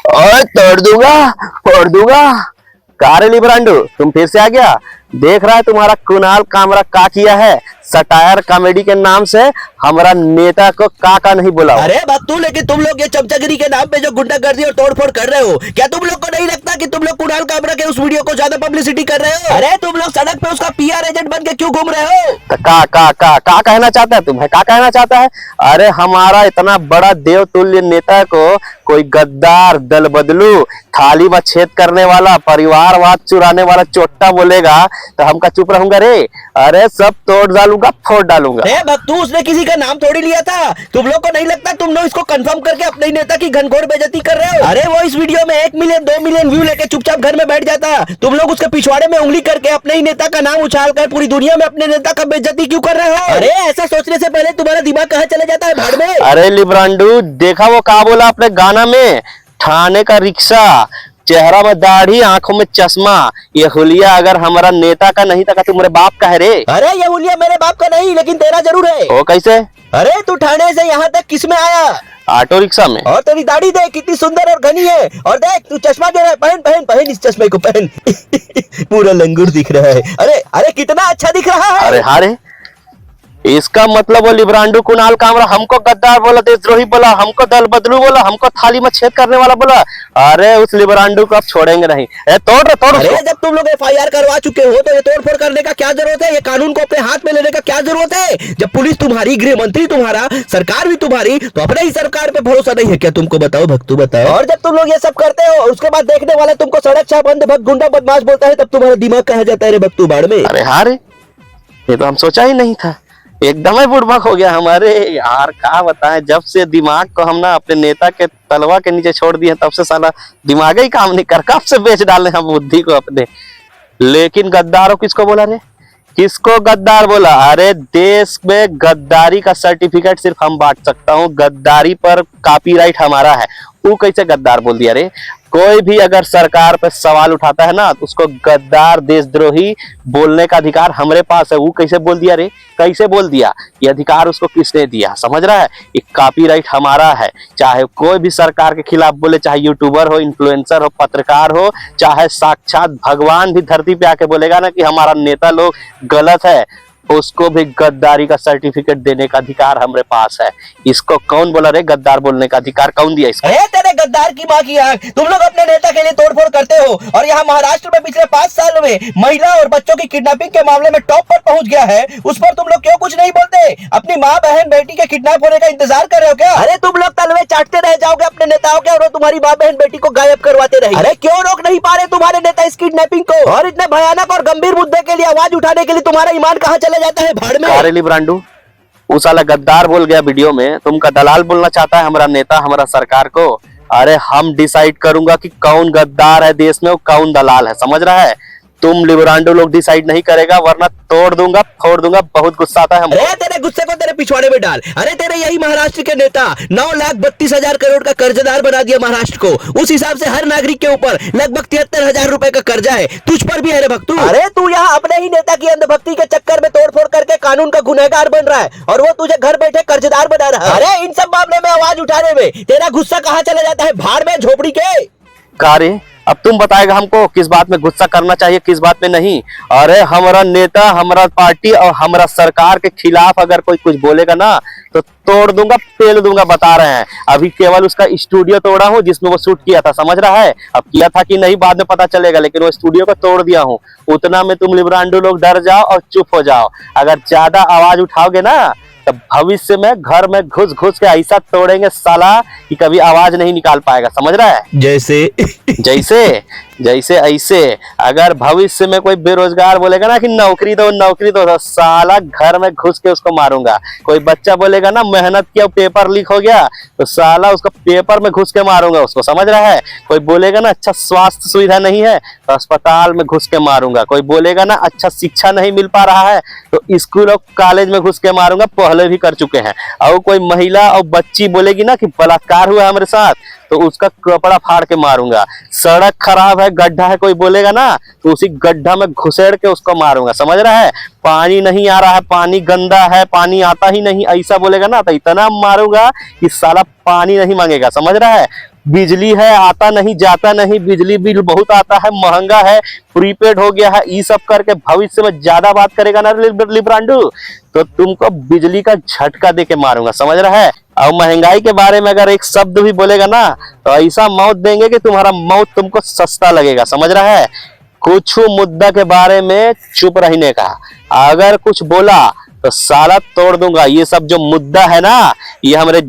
और फोड़ दूंगा। कार लिब्रांडो तुम फिर से आ गया। देख रहा है तुम्हारा कुणाल कामरा का किया है। सटायर कॉमेडी के नाम से हमारा नेता को का नहीं बोला। अरे भक्तू, लेकिन तुम लोग ये चमचगिरी के नाम पे जो गुंडागर्दी और तोड़फोड़ कर रहे हो, क्या तुम लोग को नहीं लगता कि तुम लोग कुणाल कामरा के उस वीडियो को ज्यादा पब्लिसिटी कर रहे हो? अरे तुम लोग सड़क पे उसका पीआर एजेंट बन के क्यों घूम रहे हो? तो का कहना चाहता है तुम्हें? का कहना चाहता है? अरे हमारा इतना बड़ा देवतुल्य नेता को कोई गद्दार, दल बदलू, थाली में छेद करने वाला, परिवारवाद चुराने वाला चोट्टा बोलेगा तो हम का चुप रहूंगा रे? अरे सब तोड़ डालूंगा, फोड़ डालूंगा। अरे भक्तू, उसने किसी का नाम थोड़ी लिया था। तुम लोग को नहीं लगता तुम लोग इसको कंफर्म करके अपने ही नेता की घनघोर बेइज्जती कर रहे हो? अरे वो इस वीडियो में 1 मिलियन 2 मिलियन व्यू लेके चुपचाप घर में बैठ जाता। तुम लोग उसके पिछवाड़े में उंगली करके अपने ही नेता का नाम उछाल कर पूरी दुनिया में अपने नेता का बेइज्जती क्यों कर रहे हो? अरे ऐसा सोचने से पहले तुम्हारा दिमाग कहाँ चले जाता है भाड़ में? अरे लिब्रांडू, देखा वो का बोला अपने गाना में? ठाणे का रिक्शा, चेहरा में दाढ़ी, आंखों में चश्मा। ये हुलिया अगर हमारा नेता का नहीं था, तुम्हारे बाप का है रे? अरे ये हुलिया मेरे बाप का नहीं, लेकिन तेरा जरूर है। वो कैसे? अरे तू ठाणे से यहाँ तक किस में आया? ऑटो रिक्शा में। और तेरी दाढ़ी देख कितनी सुंदर और घनी है। और देख तू चश्मा दे रहा है, पहन पहन पहन इस चश्मे को पहन। पूरा लंगूर दिख रहा है। अरे अरे कितना अच्छा दिख रहा है। अरे हाँ रे, इसका मतलब वो लिब्रांडू कुणाल कामरा हमको गद्दार बोला, देशद्रोही बोला, हमको दल बदलू बोला, हमको थाली में छेद करने वाला बोला। अरे उस लिब्रांडू को अब छोड़ेंगे नहीं। तोड़। अरे जब तुम लोग एफआईआर करवा चुके हो तो ये तोड़फोड़ करने का क्या जरूरत है? ये कानून को अपने हाथ में लेने का क्या जरूरत है? जब पुलिस तुम्हारी, गृह मंत्री तुम्हारा, सरकार भी तुम्हारी, तो अपने ही सरकार पे भरोसा नहीं है क्या तुमको? बताओ भक्तू, बताओ। और जब तुम लोग ये सब करते हो, उसके बाद देखने वाला तुमको सड़क छाप, अंधभक्त, गुंडा, बदमाश बोलता है, तब तुम्हारा दिमाग कहाँ जाता है रे भक्तू बाड़ में? अरे हाँ रे, ये तो हम सोचा ही नहीं था। एकदम ही बुड़बक हो गया हमारे यार। क्या बताएं, जब से दिमाग को हम ना अपने नेता के तलवा के नीचे छोड़ दिए, तब से साला दिमाग ही काम नहीं कर, कब से बेच डाले हम बुद्धि को अपने। लेकिन गद्दारों किसको बोला रे? किसको गद्दार बोला? अरे देश में गद्दारी का सर्टिफिकेट सिर्फ हम बांट सकता हूँ, गद्दारी पर कॉपीराइट हमारा है। वो कैसे गद्दार बोल दिया रे? कोई भी अगर सरकार पे सवाल उठाता है ना, तो उसको गद्दार, देशद्रोही बोलने का अधिकार हमारे पास है। वो कैसे बोल दिया रे? कैसे बोल दिया? ये अधिकार उसको किसने दिया? समझ रहा है? ये कॉपीराइट हमारा है। चाहे कोई भी सरकार के खिलाफ बोले, चाहे यूट्यूबर हो, इन्फ्लुएंसर हो, पत्रकार हो, चाहे साक्षात भगवान भी धरती पे आके बोलेगा ना कि हमारा नेता लोग गलत है, उसको भी गद्दारी का सर्टिफिकेट देने का अधिकार हमारे पास है। इसको कौन बोला रे? गद्दार बोलने का अधिकार कौन दिया इसको? अरे तेरे गद्दार की माँ की आंख, तुम लोग अपने नेता के लिए तोड़फोड़ करते हो, और यहाँ महाराष्ट्र में पिछले 5 साल में महिला और बच्चों की किडनैपिंग के मामले में टॉप पर पहुंच गया है। उस पर तुम लोग क्यों कुछ नहीं बोलते? अपनी माँ, बहन, बेटी के किडनैप होने का इंतजार कर रहे हो क्या? अरे तुम लोग तलवे चाटते रह जाओगे अपने नेताओं के, और वो तुम्हारी माँ, बहन, बेटी को गायब करवाते रहे। अरे क्यों रोक नहीं पा रहे तुम्हारे नेता इस किडनैपिंग को? और इतने भयानक और गंभीर मुद्दे के लिए आवाज उठाने के लिए तुम्हारा ईमान कहाँ चले जाता है भाड़ में? अरे लिब्रांडू, वो साला गद्दार बोल गया वीडियो में, तुमका दलाल बोलना चाहता है हमारा नेता, हमारा सरकार को। अरे हम डिसाइड करूंगा कि कौन गद्दार है देश में और कौन दलाल है, समझ रहा है? तुम लिब्रांडो लोग डिसाइड नहीं करेगा, वरना तोड़ दूंगा, फोड़ दूंगा। बहुत गुस्सा आता है हमको। अरे तेरे गुस्से को तेरे पिछवाड़े में डाल। अरे तेरे यही महाराष्ट्र के नेता 9,32,000 करोड़ का कर्जदार बना दिया महाराष्ट्र को। उस हिसाब से हर नागरिक के ऊपर लगभग 73,000 रुपए का कर्जा है। तुझ पर भी है रे भक्तू। अरे तू यहाँ अपने ही नेता की अंधभक्ति के चक्कर में तोड़फोड़ करके कानून का गुनहगार बन रहा है, और वो तुझे घर बैठे कर्जदार बना रहा है। अरे इन सब मामले में आवाज उठाने में तेरा गुस्सा कहाँ चला जाता है भाड़ में, झोपड़ी के? कारे, अब तुम बताएगा हमको किस बात में गुस्सा करना चाहिए, किस बात में नहीं। अरे हमारा नेता, हमारा पार्टी और हमारा सरकार के खिलाफ अगर कोई कुछ बोलेगा ना, तो तोड़ दूंगा, पेल दूंगा, बता रहे हैं। अभी केवल उसका स्टूडियो तोड़ा हूँ जिसमें वो शूट किया था, समझ रहा है? अब किया था कि नहीं बाद में पता चलेगा, लेकिन वो स्टूडियो को तोड़ दिया हूँ। उतना में तुम लिब्रांडो लोग डर जाओ और चुप हो जाओ। अगर ज्यादा आवाज उठाओगे ना, तो भविष्य में घर में घुस घुस के ऐसा तोड़ेंगे साला कि कभी आवाज नहीं निकाल पाएगा, समझ रहा है? जैसे ऐसे अगर भविष्य में कोई बेरोजगार बोलेगा ना कि नौकरी दो नौकरी दो, तो साला घर में घुस के उसको मारूंगा। कोई बच्चा बोलेगा ना मेहनत किया पेपर लीक हो गया, तो साला उसको पेपर में घुस के मारूंगा उसको, समझ रहा है? कोई बोलेगा ना अच्छा स्वास्थ्य सुविधा नहीं है, तो अस्पताल में घुस के मारूंगा। कोई बोलेगा ना अच्छा शिक्षा नहीं मिल पा रहा है, तो स्कूल और कॉलेज में घुस के मारूंगा। पहले भी कर चुके हैं। और कोई महिला और बच्ची बोलेगी ना कि बलात्कार हुआ हमारे साथ, तो उसका कपड़ा फाड़ के मारूंगा। सड़क खराब है, गड्ढा है, कोई बोलेगा ना, तो उसी गड्ढा में घुसेड़ के उसको मारूंगा, समझ रहा है? पानी नहीं आ रहा है, पानी गंदा है, पानी आता ही नहीं, ऐसा बोलेगा ना, तो इतना मारूंगा कि साला पानी नहीं मांगेगा, समझ रहा है? बिजली है आता नहीं जाता नहीं, बिजली बिल बहुत आता है, महंगा है, प्रीपेड हो गया है, ये सब करके भविष्य में ज्यादा बात करेगा ना लिब्रांडू तो तुमको बिजली का झटका दे के मारूंगा, समझ रहा है। और महंगाई के बारे में अगर एक शब्द भी बोलेगा ना तो ऐसा मौत देंगे कि तुम्हारा मौत तुमको सस्ता लगेगा, समझ रहा है। कुछ मुद्दा के बारे में चुप रहने का, अगर कुछ बोला तो साला तोड़ दूंगा। ये सब जो मुद्दा है ना ये हमारे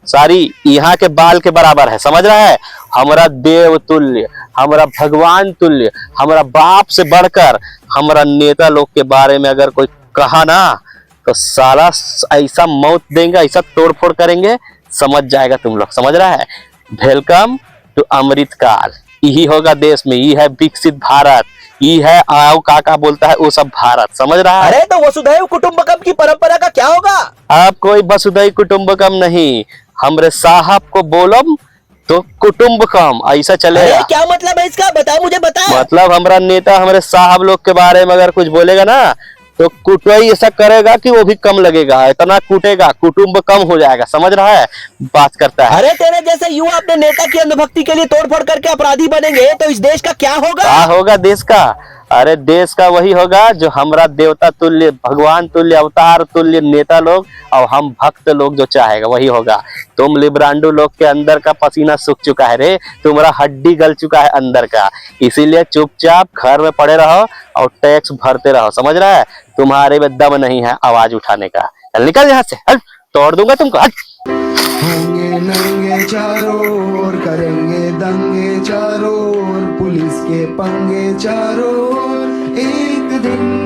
सारी यहाँ के बाल के बराबर है, समझ रहा है। हमारा देव तुल्य, हमारा भगवान तुल्य, हमारा बाप से बढ़कर हमारा नेता लोग के बारे में अगर कोई कहा ना तो साला ऐसा मौत देंगे, ऐसा तोड़ फोड़ करेंगे, समझ जाएगा तुम लोग, समझ रहा है। वेलकम टू अमृत काल, यही होगा देश में, ये है विकसित भारत, ये है आओ काका बोलता है वो सब भारत, समझ रहा है। अरे तो वसुधैव कुटुंबकम की परंपरा का क्या होगा? आप कोई वसुधैव कुटुंबकम नहीं, हमरे साहब को बोलम तो कुटुंबकम ऐसा चलेगा। अरे क्या मतलब है इसका, बताओ मुझे, बता। मतलब हमारा नेता हमारे साहब लोग के बारे में अगर कुछ बोलेगा ना तो कुटवाई ऐसा करेगा कि वो भी कम लगेगा, इतना कूटेगा कुटुंब कम हो जाएगा, समझ रहा है। बात करता है। अरे तेरे जैसे युवा अपने नेता की अंधभक्ति के लिए तोड़फोड़ करके अपराधी बनेंगे तो इस देश का क्या होगा? क्या होगा देश का? अरे देश का वही होगा जो हमारा देवता तुल्य, भगवान तुल्य, अवतार तुल्य नेता लोग और हम भक्त लोग जो चाहेगा वही होगा। तुम लिब्रांडू लोग के अंदर का पसीना सूख चुका है रे, तुम्हारा हड्डी गल चुका है अंदर का, इसीलिए चुपचाप घर में पड़े रहो और टैक्स भरते रहो, समझ रहा है। तुम्हारे में दम नहीं है आवाज उठाने का, चल निकल यहाँ से, हट, तोड़ दूंगा तुमको, हट। होंगे नंगे चारों ओर, करेंगे दंगे चारों ओर, पुलिस के पंगे चारों ओर, एक दिन